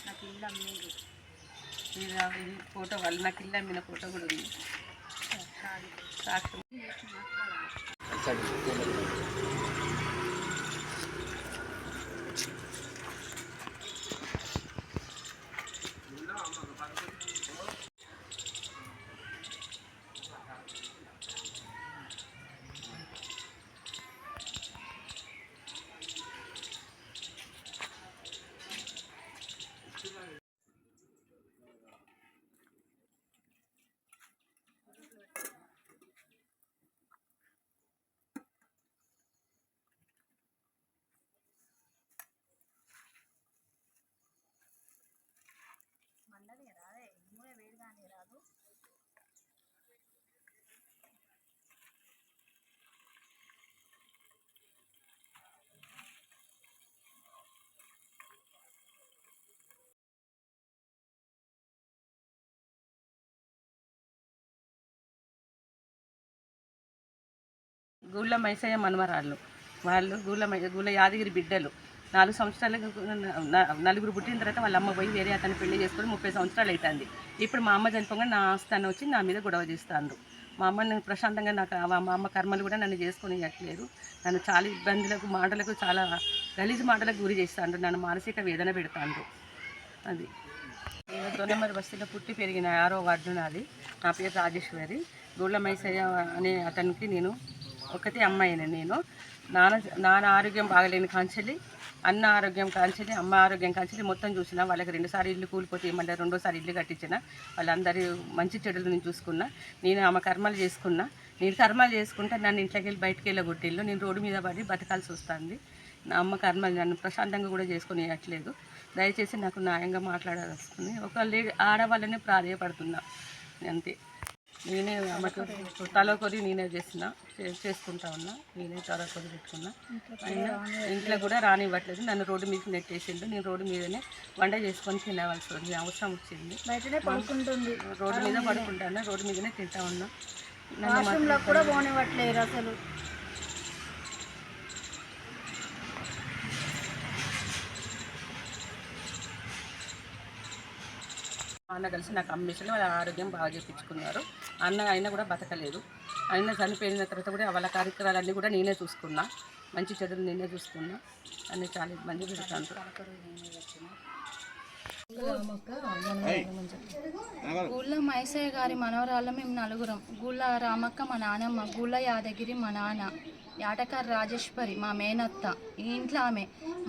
నాకు ఇల్లు అమ్మింది. ఇది ఫోటో వాళ్ళు నాకు ఇల్లు అమ్మిన ఫోటో కూడా ఉంది. సాక్షి గూళ్ళ మైసయ్య మనమరాళ్ళు. వాళ్ళు గూళ్ళ యాదగిరి బిడ్డలు. 4 సంవత్సరాలకు నలుగురు పుట్టిన తర్వాత వాళ్ళ అమ్మ పోయి వేరే అతను పెళ్లి చేసుకొని 30 సంవత్సరాలు అవుతుంది. ఇప్పుడు మా అమ్మ చనిపోగా నా ఆస్థానం వచ్చి నా మీద గొడవ చేస్తాను. మా అమ్మని ప్రశాంతంగా మా అమ్మ కర్మలు కూడా నన్ను చేసుకొని ఇవ్వట్లేదు. నన్ను చాలా ఇబ్బందులకు మాటలకు చాలా గలీజు మాటలకు గురి చేస్తాను. నన్ను మానసిక వేదన పెడతాను. అది నేను దొన్నమరి బస్తీలో పుట్టి పెరిగిన 6వ వార్డు నాది. నా పేరు రాజేశ్వరి. గూళ్ళ మైసయ్య అనే అతనికి నేను ఒకటి అమ్మాయిని. నేను నాన్న ఆరోగ్యం బాగలేని కాంచెలి, అన్న ఆరోగ్యం కాంచెలి, అమ్మ ఆరోగ్యం కాంచెలి మొత్తం చూసిన. వాళ్ళకి 2 సార్లు ఇల్లు కూలిపోతే ఏమంటే 2వ సారి ఇల్లు కట్టించిన. వాళ్ళందరి మంచి చెడులు నేను చూసుకున్నా. నేను ఆమె కర్మలు చేసుకున్నా. నేను కర్మలు చేసుకుంటే నన్ను ఇంట్లోకి వెళ్ళి బయటకు వెళ్ళగొట్టిల్లు. నేను రోడ్డు మీద పడి బతకాల్సి వస్తుంది. నా అమ్మ కర్మలు నన్ను ప్రశాంతంగా కూడా చేసుకొని ఇవ్వట్లేదు. దయచేసి నాకు న్యాయంగా మాట్లాడాల్సి వస్తుంది. ఒక ఆడవాళ్ళనే ప్రాధేయపడుతున్నా అంతే. నేనే ఆమెకు తల కొరి నేనే చేసుకుంటా ఉన్నా. నేనే తల కొరి పెట్టుకున్నా. అయినా ఇంట్లో కూడా రానివ్వట్లేదు. నన్ను రోడ్డు మీదకి నెట్టేసిండు. నేను రోడ్డు మీదనే వంట చేసుకొని తినవలసి అవసరం వచ్చింది. రోడ్డు మీద పడుకుంటాను. రోడ్డు మీదనే తింటా ఉన్నా. నన్ను కూడా పోనివ్వట్లేదు అసలు. అన్న కలిసి నాకు అమ్మేసి వాళ్ళ ఆరోగ్యం బాగా చేయించుకున్నారు. అయినా కూడా బతకలేదు. అయినా చనిపోయిన తర్వాత కూడా వాళ్ళ కార్యక్రమాలన్నీ కూడా నేనే చూసుకున్నా. మంచి చెడులు నేనే చూసుకున్నా. అన్నీ చాలా ఇబ్బంది పెడతాను. గూళ్ళ మైసయ్య గారి మనవరాళ్ళ మేము 4. గూళ్ళ రామక్క మా నాన్నమ్మ, గూళ్ళ యాదగిరి మా నాన్న, యాటకారి రాజేశ్వరి మా మేనత్త. ఈ ఇంట్లో ఆమె.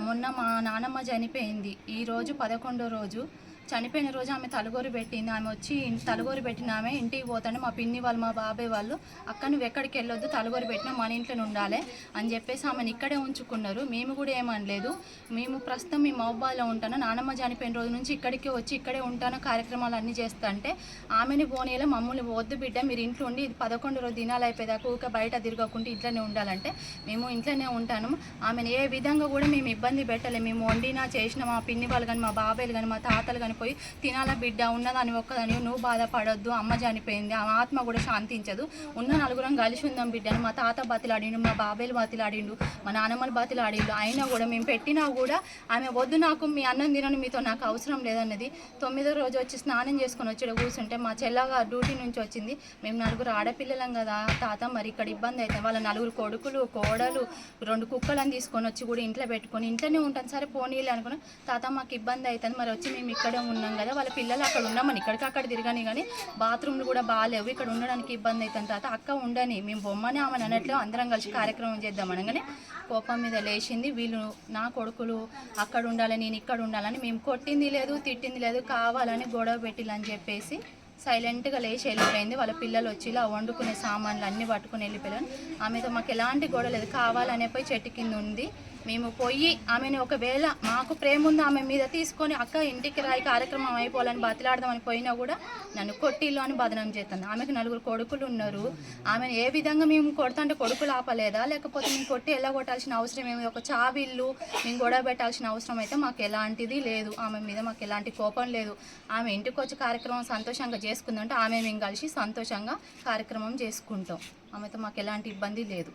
మొన్న మా నాన్నమ్మ చనిపోయింది. ఈరోజు 11వ రోజు. చనిపోయిన రోజు ఆమె తలగోరు పెట్టింది. ఆమె వచ్చి తలగోరు పెట్టిన ఆమె ఇంటికి పోతాను. మా పిన్ని వాళ్ళు మా బాబాయ్ వాళ్ళు అక్క నువ్వు ఎక్కడికి వెళ్ళొద్దు, తలగోరు పెట్టినా మన ఇంట్లోనే ఉండాలి అని చెప్పేసి ఆమెను ఇక్కడే ఉంచుకున్నారు. మేము కూడా ఏమనలేదు. మేము ప్రస్తుతం మీ మౌబాలో ఉంటాను. నానమ్మ చనిపోయిన రోజు నుంచి ఇక్కడికి వచ్చి ఇక్కడే ఉంటాను. కార్యక్రమాలు అన్నీ చేస్తా అంటే ఆమెని పోనీలో మమ్మల్ని వద్దు బిడ్డ మీరు ఇంట్లో ఉండి 11 రోజు దినాలు అయిపోయేదాకా ఊక బయట తిరగకుండా ఇంట్లోనే ఉండాలంటే మేము ఇంట్లోనే ఉంటాను. ఆమెను ఏ విధంగా కూడా మేము ఇబ్బంది పెట్టలే. మేము వండినా చేసిన మా పిన్ని వాళ్ళు కానీ మా బాబాయ్లు కానీ మా తాతలు కానీ పోయి తినాల బిడ్డ ఉన్నదాని ఒక్కదాని నువ్వు బాధపడొద్దు, అమ్మ చనిపోయింది, ఆమె ఆత్మ కూడా శాంతించదు, ఉన్న 4 కలిసి ఉందాం బిడ్డని మా తాత బతిలాడిండు, మా బాబాయ్లు బతిలాడిండు, మా నాన్నమ్మలు బతిలాడిండు. అయినా కూడా మేము పెట్టినా కూడా ఆమె వద్దు నాకు మీ అన్నం తినని మీతో నాకు అవసరం లేదన్నది. 9వ రోజు వచ్చి స్నానం చేసుకొని వచ్చి కూర్చుంటే మా చెల్లగా డ్యూటీ నుంచి వచ్చింది. మేము 4 ఆడపిల్లలం కదా తాత మరి ఇక్కడ ఇబ్బంది అవుతుంది. వాళ్ళ 4 కొడుకులు కోడలు 2 కుక్కలను తీసుకొని వచ్చి కూడా ఇంట్లో పెట్టుకొని ఇంట్లోనే ఉంటాను. సరే పోనీలే అనుకున్నాం. తాత మాకు ఇబ్బంది అవుతుంది మరి వచ్చి మేము ఇక్కడే ఉన్నాం కదా, వాళ్ళ పిల్లలు అక్కడ ఉన్నామని ఇక్కడికక్కడ తిరగని కానీ బాత్రూమ్లు కూడా బాగాలేవు, ఇక్కడ ఉండడానికి ఇబ్బంది అవుతుంది తాత, అక్క ఉండని మేము బొమ్మని ఆమెను అన్నట్లు అందరం కలిసి కార్యక్రమం చేద్దాం అనగానే కోపం మీద లేచింది. వీళ్ళు నా కొడుకులు అక్కడ ఉండాలి నేను ఇక్కడ ఉండాలని, మేము కొట్టింది లేదు తిట్టింది లేదు, కావాలని గొడవ పెట్టిలని చెప్పేసి సైలెంట్గా లేచి వెళ్ళిపోయింది. వాళ్ళ పిల్లలు వచ్చి ఇలా వండుకునే సామాన్లు అన్నీ పట్టుకుని వెళ్ళిపోయారు. ఆమెతో మాకు ఎలాంటి గొడవ లేదు. కావాలనే పోయి చెట్టు కింద ఉంది. మేము పోయి ఆమెను ఒకవేళ మాకు ప్రేమ ఉంది ఆమె మీద తీసుకొని అక్క ఇంటికి రాయి కార్యక్రమం అయిపోవాలని బతిలాడదామని పోయినా కూడా నన్ను కొట్టిల్లు అని బదనం చేస్తాను. ఆమెకు 4 కొడుకులు ఉన్నారు. ఆమెను ఏ విధంగా మేము కొడుతుంటే కొడుకులు ఆపలేదా లేకపోతే మేము కొట్టి వెళ్ళగొట్టాల్సిన అవసరం ఏమి, ఒక చావిల్లు మేము గొడవ పెట్టాల్సిన అవసరం అయితే మాకు ఎలాంటిది లేదు. ఆమె మీద మాకు ఎలాంటి కోపం లేదు. ఆమె ఇంటికి వచ్చి కార్యక్రమం సంతోషంగా చేసుకుందంటే ఆమె మేము కలిసి సంతోషంగా కార్యక్రమం చేసుకుంటాం. ఆమెతో మాకు ఎలాంటి ఇబ్బంది లేదు.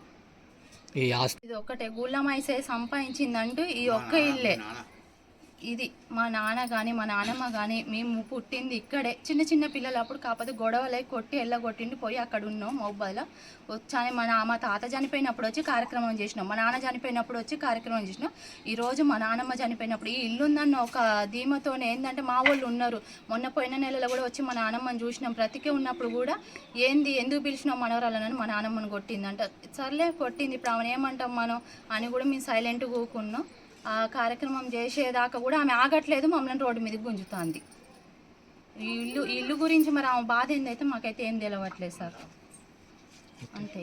ఇది ఒక్కటే గూళ్ళ మైసయ్య సంపాదించిందంటూ ఈ ఒక్క ఇల్లే. ఇది మా నాన్న కానీ మా నాన్నమ్మ కానీ మేము పుట్టింది ఇక్కడే చిన్న చిన్న పిల్లలు అప్పుడు కాకపోతే గొడవలై కొట్టి ఎల్లగొట్టిండి పోయి అక్కడ ఉన్నాం మౌబాద్లో వచ్చాని మా తాత చనిపోయినప్పుడు వచ్చి కార్యక్రమం చేసినాం, మా నాన్న చనిపోయినప్పుడు వచ్చి కార్యక్రమం చేసినాం. ఈరోజు మా నాన్నమ్మ చనిపోయినప్పుడు ఈ ఇల్లు ఉందన్న ఒక ధీమతో ఏంటంటే మా వాళ్ళు ఉన్నారు. మొన్న పోయిన నెలలో కూడా వచ్చి మా నాన్నమ్మని చూసినాం. బ్రతికే ఉన్నప్పుడు కూడా ఏంది ఎందుకు పిలిచినాం మనవరాలని మా నాన్నమ్మని కొట్టిందంట. సర్లే కొట్టింది ఇప్పుడు ఆమెను ఏమంటాం మనం అని కూడా మేము సైలెంట్గా కూకున్నాం. ఆ కార్యక్రమం చేసేదాకా కూడా ఆమె ఆగట్లేదు, మమ్మల్ని రోడ్డు మీదకి గుంజుతుంది. ఈ ఇల్లు గురించి మరి ఆమె బాధ ఏందైతే మాకైతే ఏం తెలియట్లేదు సార్. అంతే.